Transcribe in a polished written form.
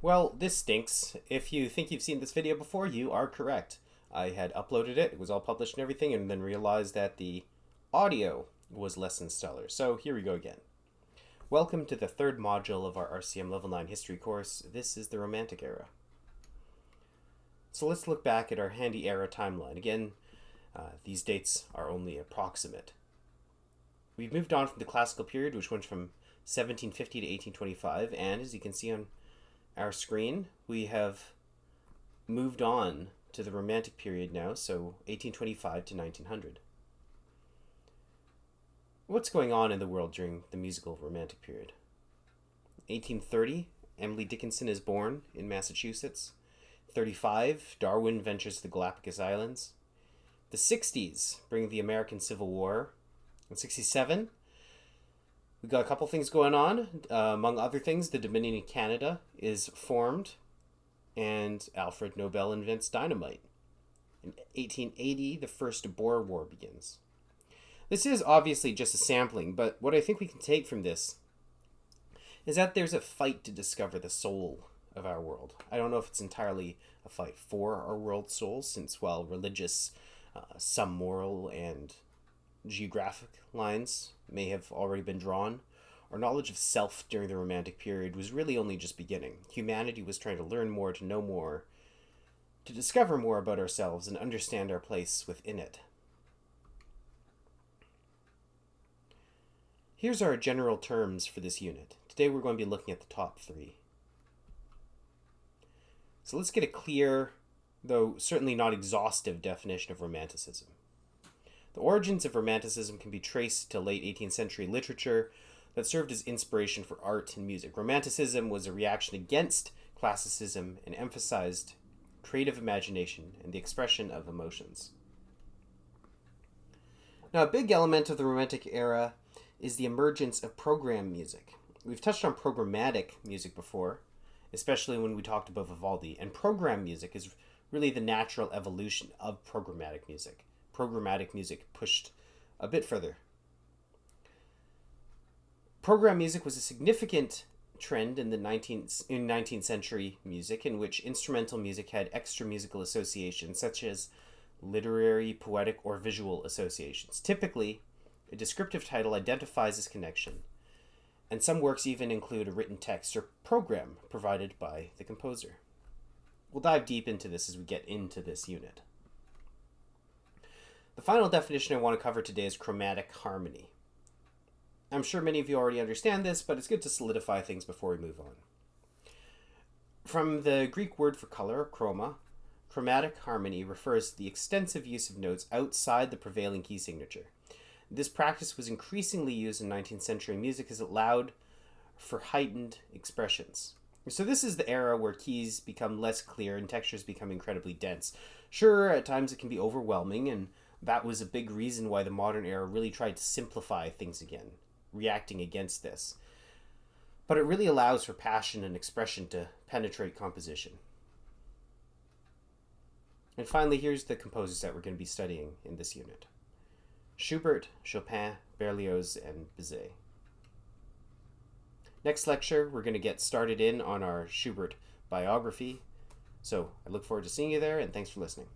Well, this stinks. If you think you've seen this video before, you are correct. I had uploaded it was all published and everything, and then realized that the audio was less than stellar. So here we go again. Welcome to the third module of our RCM Level 9 History course. This is the Romantic Era. So let's look back at our handy era timeline. Again, these dates are only approximate. We've moved on from the Classical period, which went from 1750 to 1825, and as you can see on our screen, we have moved on to the Romantic period now, so 1825 to 1900. What's going on in the world during the musical Romantic period? 1830, Emily Dickinson is born in Massachusetts. 35, Darwin ventures to the Galapagos Islands. The 60s bring the American Civil War. In 67, we've got a couple things going on. Among other things, the Dominion of Canada is formed, and Alfred Nobel invents dynamite. In 1880, the First Boer War begins. This is obviously just a sampling, but what I think we can take from this is that there's a fight to discover the soul of our world. I don't know if it's entirely a fight for our world's soul, since while religious, some moral, and geographic lines may have already been drawn, our knowledge of self during the Romantic period was really only just beginning. Humanity was trying to learn more, to know more, to discover more about ourselves and understand our place within it. Here's our general terms for this unit. Today we're going to be looking at the top three. So let's get a clear, though certainly not exhaustive, definition of Romanticism. The origins of Romanticism can be traced to late 18th century literature that served as inspiration for art and music. Romanticism was a reaction against classicism and emphasized creative imagination and the expression of emotions. Now, a big element of the Romantic era is the emergence of program music. We've touched on programmatic music before, especially when we talked about Vivaldi, and program music is really the natural evolution of programmatic music. Programmatic music pushed a bit further. Program music was a significant trend in 19th century music, in which instrumental music had extra musical associations such as literary, poetic, or visual associations. Typically, a descriptive title identifies this connection, and some works even include a written text or program provided by the composer. We'll dive deep into this as we get into this unit. The final definition I want to cover today is chromatic harmony. I'm sure many of you already understand this, but it's good to solidify things before we move on. From the Greek word for color, chroma, chromatic harmony refers to the extensive use of notes outside the prevailing key signature. This practice was increasingly used in 19th century music as it allowed for heightened expressions. So this is the era where keys become less clear and textures become incredibly dense. Sure, at times it can be overwhelming, and that was a big reason why the modern era really tried to simplify things again, reacting against this. But it really allows for passion and expression to penetrate composition. And finally, here's the composers that we're going to be studying in this unit: Schubert, Chopin, Berlioz, and Bizet. Next lecture, we're going to get started in on our Schubert biography. So I look forward to seeing you there, and thanks for listening.